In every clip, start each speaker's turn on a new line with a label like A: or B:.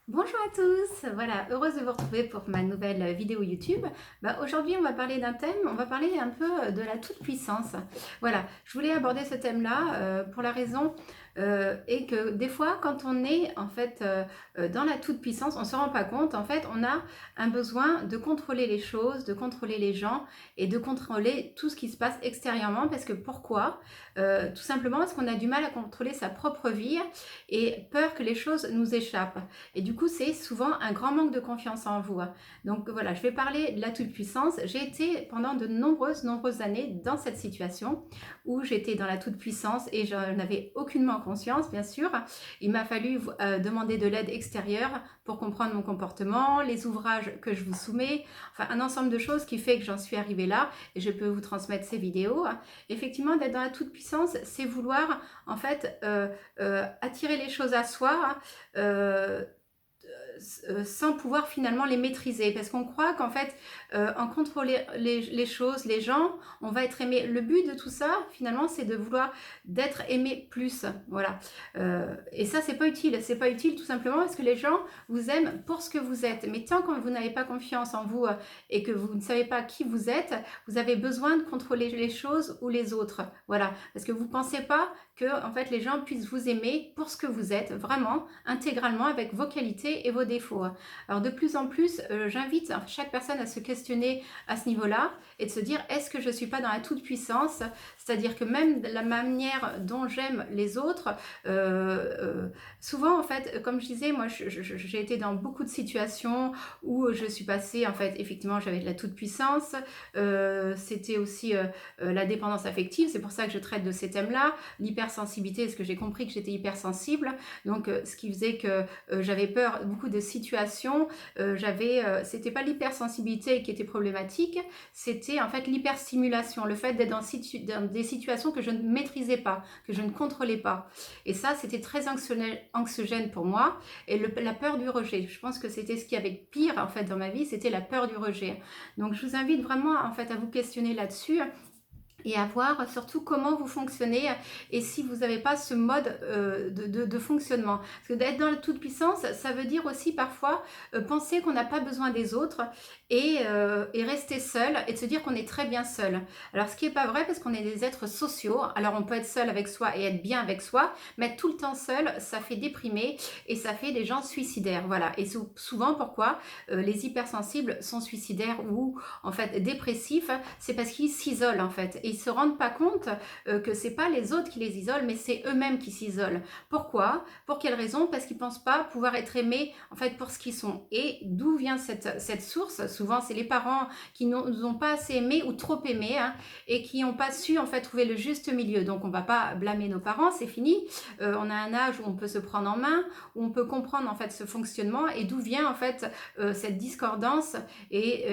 A: Bonjour à tous, voilà, heureuse de vous retrouver pour ma nouvelle vidéo YouTube. Aujourd'hui, on va parler d'un thème, on va parler un peu de la toute-puissance. Voilà, je voulais aborder ce thème-là pour la raison et que des fois, quand on est en fait dans la toute-puissance, on ne se rend pas compte, en fait, on a un besoin de contrôler les choses, de contrôler les gens et de contrôler tout ce qui se passe extérieurement. Parce que pourquoi Tout simplement parce qu'on a du mal à contrôler sa propre vie et peur que les choses nous échappent. Et du coup, c'est souvent un grand manque de confiance en vous. Donc voilà, je vais parler de la toute-puissance. J'ai été pendant de nombreuses années dans cette situation où j'étais dans la toute-puissance et je n'avais aucunement conscience, bien sûr. Il m'a fallu demander de l'aide extérieure pour comprendre mon comportement, les ouvrages que je vous soumets, enfin un ensemble de choses qui fait que j'en suis arrivée là et je peux vous transmettre ces vidéos. Effectivement, d'être dans la toute-puissance, c'est vouloir en fait attirer les choses à soi, sans pouvoir finalement les maîtriser. Parce qu'on croit qu'en fait, en contrôlant les choses, les gens, on va être aimé. Le but de tout ça, finalement, c'est de vouloir d'être aimé plus. Voilà. Et ça, c'est pas utile. C'est pas utile tout simplement parce que les gens vous aiment pour ce que vous êtes. Mais tant que vous n'avez pas confiance en vous et que vous ne savez pas qui vous êtes, vous avez besoin de contrôler les choses ou les autres. Voilà. Parce que vous ne pensez pas que en fait, les gens puissent vous aimer pour ce que vous êtes, vraiment, intégralement, avec vos qualités et vos défauts. Alors de plus en plus, j'invite chaque personne à se questionner à ce niveau-là et de se dire, est-ce que je ne suis pas dans la toute-puissance? C'est-à-dire que même la manière dont j'aime les autres, souvent en fait, comme je disais, moi j'ai été dans beaucoup de situations où je suis passée, en fait, effectivement j'avais de la toute-puissance, c'était aussi la dépendance affective, c'est pour ça que je traite de ces thèmes-là, l'hypersensibilité, parce que j'ai compris que j'étais hypersensible, donc ce qui faisait que j'avais peur beaucoup de situations, c'était pas l'hypersensibilité qui était problématique, c'était en fait l'hyperstimulation, le fait d'être dans des situations que je ne maîtrisais pas, que je ne contrôlais pas. Et ça, c'était très anxiogène pour moi. Et la peur du rejet, je pense que c'était ce qui avait pire en fait dans ma vie, c'était la peur du rejet. Donc je vous invite vraiment en fait à vous questionner là-dessus et à voir surtout comment vous fonctionnez et si vous n'avez pas ce mode de fonctionnement. Parce que d'être dans la toute-puissance, ça veut dire aussi parfois penser qu'on n'a pas besoin des autres et rester seul et de se dire qu'on est très bien seul. Alors ce qui n'est pas vrai parce qu'on est des êtres sociaux, alors on peut être seul avec soi et être bien avec soi, mais être tout le temps seul, ça fait déprimer et ça fait des gens suicidaires. Voilà. Et souvent pourquoi les hypersensibles sont suicidaires ou en fait dépressifs, c'est parce qu'ils s'isolent en fait. Et ils se rendent pas compte que c'est pas les autres qui les isolent, mais c'est eux-mêmes qui s'isolent. Pourquoi? Pour quelle raison? Parce qu'ils pensent pas pouvoir être aimés en fait pour ce qu'ils sont. Et d'où vient cette source? Souvent, c'est les parents qui nous ont pas assez aimés ou trop aimés et qui n'ont pas su en fait trouver le juste milieu. Donc, on va pas blâmer nos parents, c'est fini. On a un âge où on peut se prendre en main, où on peut comprendre en fait ce fonctionnement et d'où vient en fait cette discordance et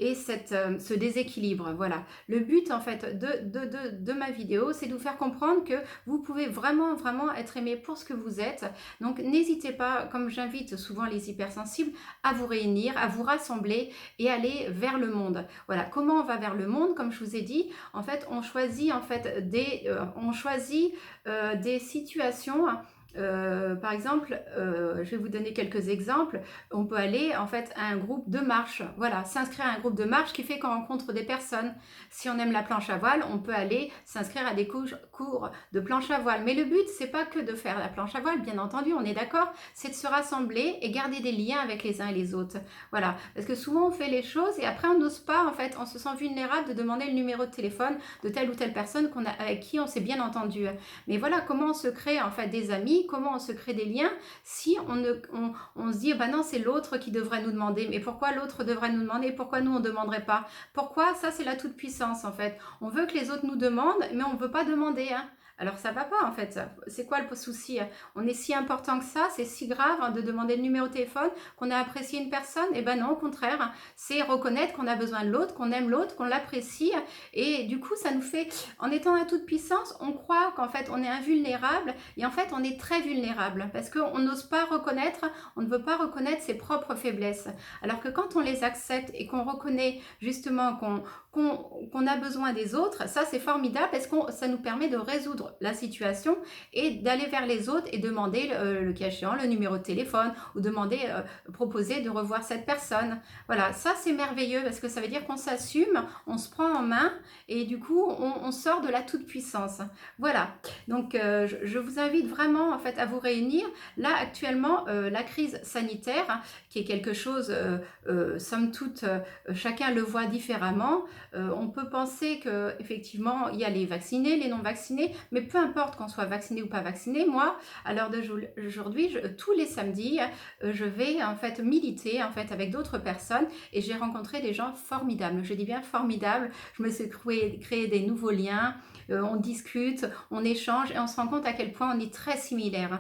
A: ce déséquilibre. Voilà. Le but en fait de ma vidéo, c'est de vous faire comprendre que vous pouvez vraiment être aimé pour ce que vous êtes. Donc n'hésitez pas, comme j'invite souvent les hypersensibles, à vous réunir, à vous rassembler et aller vers le monde. Voilà. Comment on va vers le monde? Comme je vous ai dit, en fait, on choisit des situations. Par exemple, je vais vous donner quelques exemples. On peut aller en fait à un groupe de marche. Voilà, s'inscrire à un groupe de marche qui fait qu'on rencontre des personnes. Si on aime la planche à voile, on peut aller s'inscrire à des cours de planche à voile. Mais le but, c'est pas que de faire la planche à voile, bien entendu, on est d'accord. C'est de se rassembler et garder des liens avec les uns et les autres. Voilà, parce que souvent on fait les choses et après on n'ose pas. En fait, on se sent vulnérable de demander le numéro de téléphone de telle ou telle personne avec qui on s'est bien entendu. Mais voilà, comment on se crée en fait des amis, comment on se crée des liens si on se dit, bah non, c'est l'autre qui devrait nous demander. Mais pourquoi l'autre devrait nous demander? Pourquoi nous, on ne demanderait pas? Pourquoi? Ça, c'est la toute-puissance, en fait. On veut que les autres nous demandent, mais on ne veut pas demander. Alors ça va pas en fait. C'est quoi le souci? On est si important que ça, c'est si grave de demander le numéro de téléphone, qu'on a apprécié une personne? Eh ben non, au contraire, c'est reconnaître qu'on a besoin de l'autre, qu'on aime l'autre, qu'on l'apprécie. Et du coup, ça nous fait, en étant à toute puissance, on croit qu'en fait on est invulnérable et en fait on est très vulnérable parce qu'on n'ose pas reconnaître, on ne veut pas reconnaître ses propres faiblesses. Alors que quand on les accepte et qu'on reconnaît justement qu'on a besoin des autres, ça c'est formidable parce que ça nous permet de résoudre résoudre la situation et d'aller vers les autres et demander, le cas échéant, le numéro de téléphone ou demander, proposer de revoir cette personne. Voilà, ça c'est merveilleux parce que ça veut dire qu'on s'assume, on se prend en main et du coup on sort de la toute-puissance. Voilà, donc je vous invite vraiment en fait à vous réunir. Là actuellement, la crise sanitaire, hein, qui est quelque chose, somme toute, chacun le voit différemment. On peut penser que effectivement il y a les vaccinés, les non vaccinés, mais peu importe qu'on soit vacciné ou pas vacciné, moi à l'heure d'aujourd'hui, tous les samedis, je vais en fait militer en fait avec d'autres personnes et j'ai rencontré des gens formidables. Je dis bien formidables. Je me suis créé des nouveaux liens. On discute, on échange et on se rend compte à quel point on est très similaires.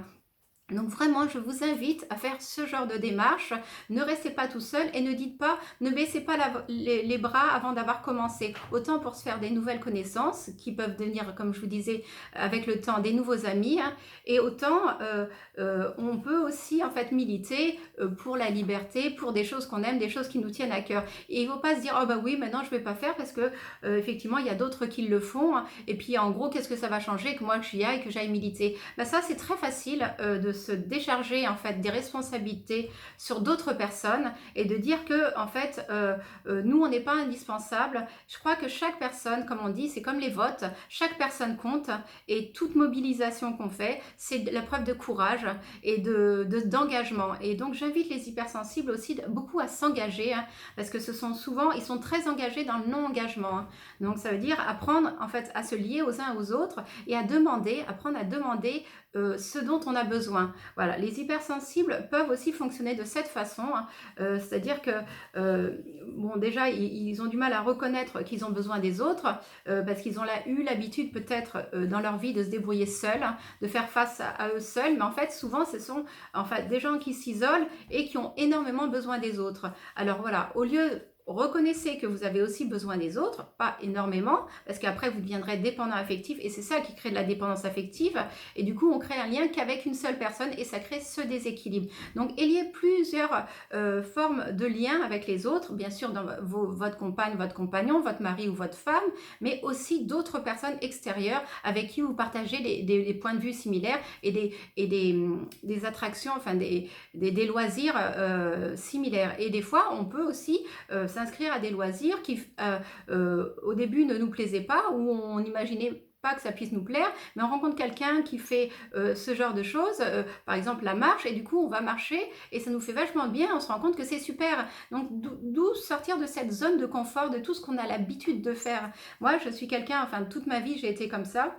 A: Donc vraiment, je vous invite à faire ce genre de démarche. Ne restez pas tout seul et ne dites pas, ne baissez pas les bras avant d'avoir commencé. Autant pour se faire des nouvelles connaissances qui peuvent devenir, comme je vous disais, avec le temps, des nouveaux amis. Hein, et autant, on peut aussi en fait militer pour la liberté, pour des choses qu'on aime, des choses qui nous tiennent à cœur. Et il ne faut pas se dire, oh bah oui, maintenant je ne vais pas faire parce que effectivement, il y a d'autres qui le font. Hein, et puis en gros, qu'est-ce que ça va changer que moi que j'y aille, que j'aille militer? Ben, ça, c'est très facile de se décharger en fait des responsabilités sur d'autres personnes et de dire que en fait nous on n'est pas indispensable. Je crois que chaque personne, comme on dit, c'est comme les votes, chaque personne compte et toute mobilisation qu'on fait, c'est la preuve de courage et d'engagement. Et donc j'invite les hypersensibles aussi beaucoup à s'engager, hein, parce que ce sont souvent, ils sont très engagés dans le non-engagement. Hein. Donc ça veut dire apprendre en fait à se lier aux uns aux autres et à demander, apprendre à demander ce dont on a besoin. Voilà, les hypersensibles peuvent aussi fonctionner de cette façon, hein, c'est-à-dire que bon, déjà ils ont du mal à reconnaître qu'ils ont besoin des autres parce qu'ils ont eu l'habitude peut-être dans leur vie de se débrouiller seuls, hein, de faire face à eux seuls, mais en fait souvent ce sont en fait des gens qui s'isolent et qui ont énormément besoin des autres. Alors voilà, au lieu reconnaissez que vous avez aussi besoin des autres, pas énormément, parce qu'après vous deviendrez dépendant affectif et c'est ça qui crée de la dépendance affective et du coup on crée un lien qu'avec une seule personne et ça crée ce déséquilibre. Donc il y a plusieurs formes de liens avec les autres, bien sûr dans votre compagne, votre compagnon, votre mari ou votre femme, mais aussi d'autres personnes extérieures avec qui vous partagez des points de vue similaires et des attractions, enfin des loisirs similaires. Et des fois on peut aussi s'inscrire à des loisirs qui au début ne nous plaisaient pas ou on n'imaginait pas que ça puisse nous plaire, mais on rencontre quelqu'un qui fait ce genre de choses, par exemple la marche, et du coup on va marcher et ça nous fait vachement bien, on se rend compte que c'est super. Donc d'où sortir de cette zone de confort, de tout ce qu'on a l'habitude de faire. Moi je suis quelqu'un, enfin toute ma vie j'ai été comme ça,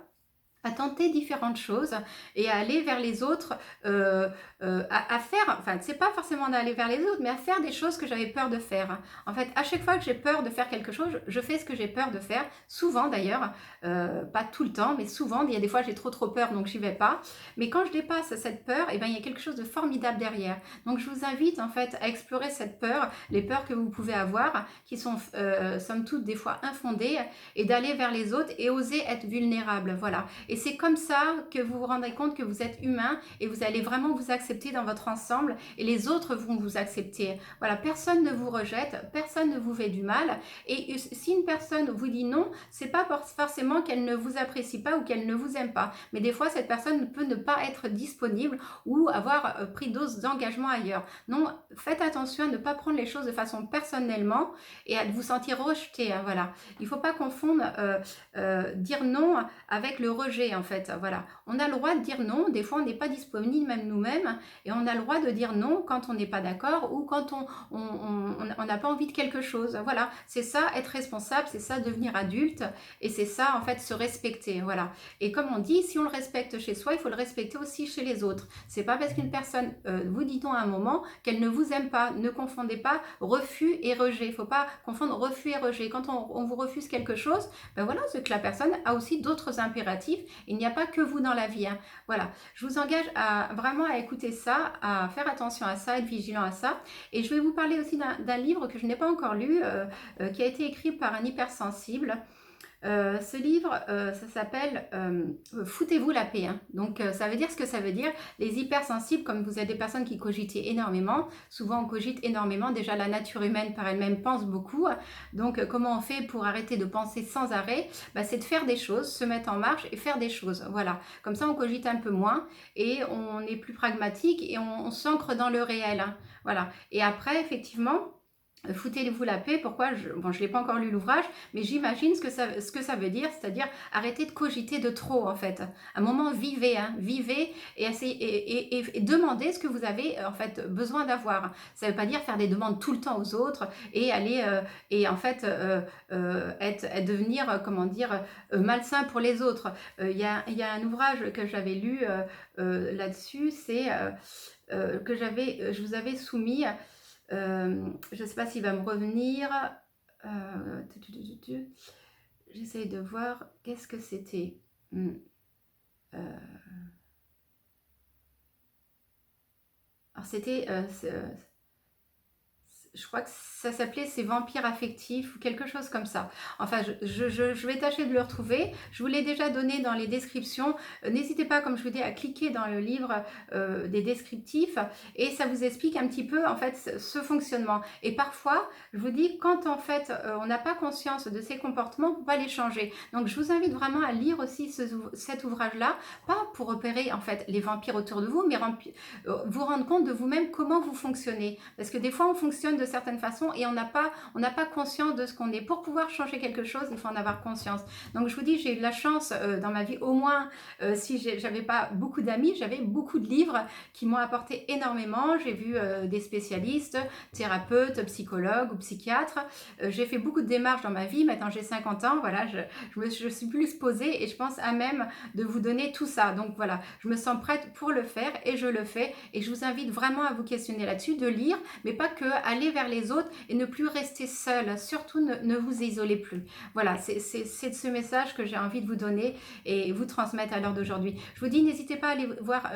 A: à tenter différentes choses et à aller vers les autres, à faire, enfin c'est pas forcément d'aller vers les autres, mais à faire des choses que j'avais peur de faire. En fait, à chaque fois que j'ai peur de faire quelque chose, je fais ce que j'ai peur de faire, souvent d'ailleurs, pas tout le temps, mais souvent, il y a des fois j'ai trop peur donc j'y vais pas, mais quand je dépasse cette peur, et ben, il y a quelque chose de formidable derrière. Donc je vous invite en fait à explorer cette peur, les peurs que vous pouvez avoir, qui sont somme toute des fois infondées, et d'aller vers les autres et oser être vulnérable, voilà. Et c'est comme ça que vous vous rendrez compte que vous êtes humain et vous allez vraiment vous accepter dans votre ensemble et les autres vont vous accepter. Voilà, personne ne vous rejette, personne ne vous fait du mal. Et si une personne vous dit non, c'est pas forcément qu'elle ne vous apprécie pas ou qu'elle ne vous aime pas. Mais des fois, cette personne peut ne pas être disponible ou avoir pris d'autres engagements ailleurs. Non, faites attention à ne pas prendre les choses de façon personnellement et à vous sentir rejeté. Hein, voilà. Il ne faut pas confondre dire non avec le rejet en fait, voilà. On a le droit de dire non, des fois on n'est pas disponible même nous-mêmes et on a le droit de dire non quand on n'est pas d'accord ou quand on n'a pas envie de quelque chose, voilà. C'est ça être responsable, c'est ça devenir adulte et c'est ça en fait se respecter, voilà. Et comme on dit, si on le respecte chez soi, il faut le respecter aussi chez les autres. C'est pas parce qu'une personne vous dit non à un moment qu'elle ne vous aime pas, ne confondez pas refus et rejet, il faut pas confondre refus et rejet. Quand on vous refuse quelque chose, ben voilà, c'est que la personne a aussi d'autres impératifs. Il n'y a pas que vous dans la vie. Hein. Voilà, je vous engage vraiment à écouter ça, à faire attention à ça, être vigilant à ça. Et je vais vous parler aussi d'un livre que je n'ai pas encore lu, qui a été écrit par un hypersensible. Ce livre, ça s'appelle Foutez-vous la paix, hein. Donc ça veut dire ce que ça veut dire. Les hypersensibles, comme vous êtes des personnes qui cogitent énormément, souvent on cogite énormément, déjà la nature humaine par elle-même pense beaucoup. Donc comment on fait pour arrêter de penser sans arrêt? Bah, c'est de faire des choses, se mettre en marche et faire des choses. Voilà, comme ça on cogite un peu moins et on est plus pragmatique et on s'ancre dans le réel, hein. Voilà, et après effectivement, foutez-vous la paix. Pourquoi bon, je n'ai pas encore lu l'ouvrage, mais j'imagine ce que ça veut dire, c'est-à-dire arrêter de cogiter de trop, en fait. À un moment, vivez, hein, vivez et, essayez, et demandez ce que vous avez en fait besoin d'avoir. Ça ne veut pas dire faire des demandes tout le temps aux autres et aller et en fait devenir, comment dire, malsain pour les autres. Y a un ouvrage que j'avais lu là-dessus, c'est je vous avais soumis. Je ne sais pas s'il va me revenir. J'essaye de voir qu'est-ce que c'était. Alors c'était, je crois que ça s'appelait Ces vampires affectifs ou quelque chose comme ça. Enfin, je vais tâcher de le retrouver. Je vous l'ai déjà donné dans les descriptions. N'hésitez pas, comme je vous dis, à cliquer dans le livre des descriptifs et ça vous explique un petit peu en fait ce fonctionnement. Et parfois, je vous dis, quand en fait on n'a pas conscience de ces comportements, on ne peut pas les changer. Donc, je vous invite vraiment à lire aussi cet ouvrage-là, pas pour repérer en fait les vampires autour de vous, mais vous rendre compte de vous-même comment vous fonctionnez. Parce que des fois, on fonctionne de certaines façons et on n'a pas conscience de ce qu'on est. Pour pouvoir changer quelque chose, il faut en avoir conscience. Donc, je vous dis, j'ai eu de la chance dans ma vie, au moins, si j'avais pas beaucoup d'amis, j'avais beaucoup de livres qui m'ont apporté énormément. J'ai vu des spécialistes, thérapeutes, psychologues ou psychiatres. J'ai fait beaucoup de démarches dans ma vie. Maintenant, j'ai 50 ans. Voilà, je suis plus posée et je pense à même de vous donner tout ça. Donc, voilà, je me sens prête pour le faire et je le fais. Et je vous invite vraiment à vous questionner là-dessus, de lire, mais pas que aller vers les autres et ne plus rester seul. Surtout, ne vous isolez plus. Voilà, c'est de ce message que j'ai envie de vous donner et vous transmettre à l'heure d'aujourd'hui. Je vous dis, n'hésitez pas à aller voir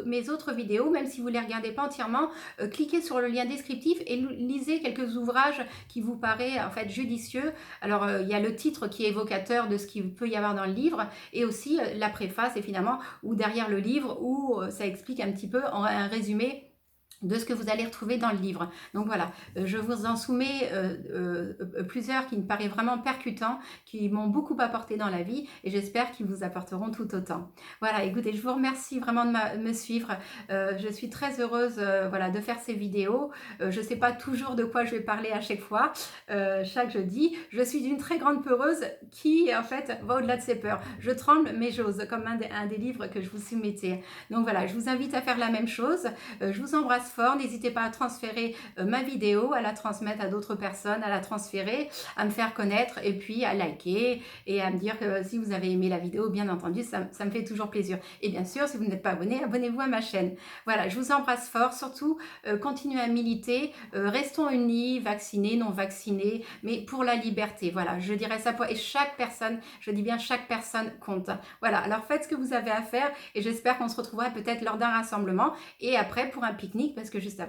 A: mes autres vidéos, même si vous ne les regardez pas entièrement. Cliquez sur le lien descriptif et lisez quelques ouvrages qui vous paraissent en fait judicieux. Alors, il y a le titre qui est évocateur de ce qu'il peut y avoir dans le livre et aussi la préface, évidemment, ou derrière le livre où ça explique un petit peu en un résumé de ce que vous allez retrouver dans le livre. Donc voilà, je vous en soumets plusieurs qui me paraissent vraiment percutants, qui m'ont beaucoup apporté dans la vie et j'espère qu'ils vous apporteront tout autant. Voilà, écoutez, je vous remercie vraiment de me suivre. Je suis très heureuse voilà, de faire ces vidéos. Je ne sais pas toujours de quoi je vais parler à chaque fois, chaque jeudi. Je suis une très grande peureuse qui, en fait, va au-delà de ses peurs. Je tremble, mais j'ose, comme un des livres que je vous soumettais. Donc voilà, je vous invite à faire la même chose. Je vous embrasse fort, n'hésitez pas à transférer ma vidéo, à la transmettre à d'autres personnes, à la transférer, à me faire connaître et puis à liker et à me dire que si vous avez aimé la vidéo, bien entendu, ça me fait toujours plaisir. Et bien sûr, si vous n'êtes pas abonné, abonnez-vous à ma chaîne. Voilà, je vous embrasse fort, surtout continuez à militer, restons unis, vaccinés, non vaccinés, mais pour la liberté. Voilà, je dirais ça et chaque personne, je dis bien chaque personne compte. Voilà, alors faites ce que vous avez à faire et j'espère qu'on se retrouvera peut-être lors d'un rassemblement et après pour un pique-nique parce que juste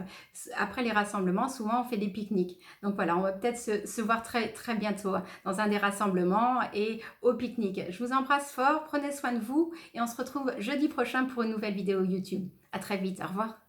A: après les rassemblements, souvent on fait des pique-niques. Donc voilà, on va peut-être se voir très, très bientôt dans un des rassemblements et au pique-nique. Je vous embrasse fort, prenez soin de vous et on se retrouve jeudi prochain pour une nouvelle vidéo YouTube. À très vite, au revoir.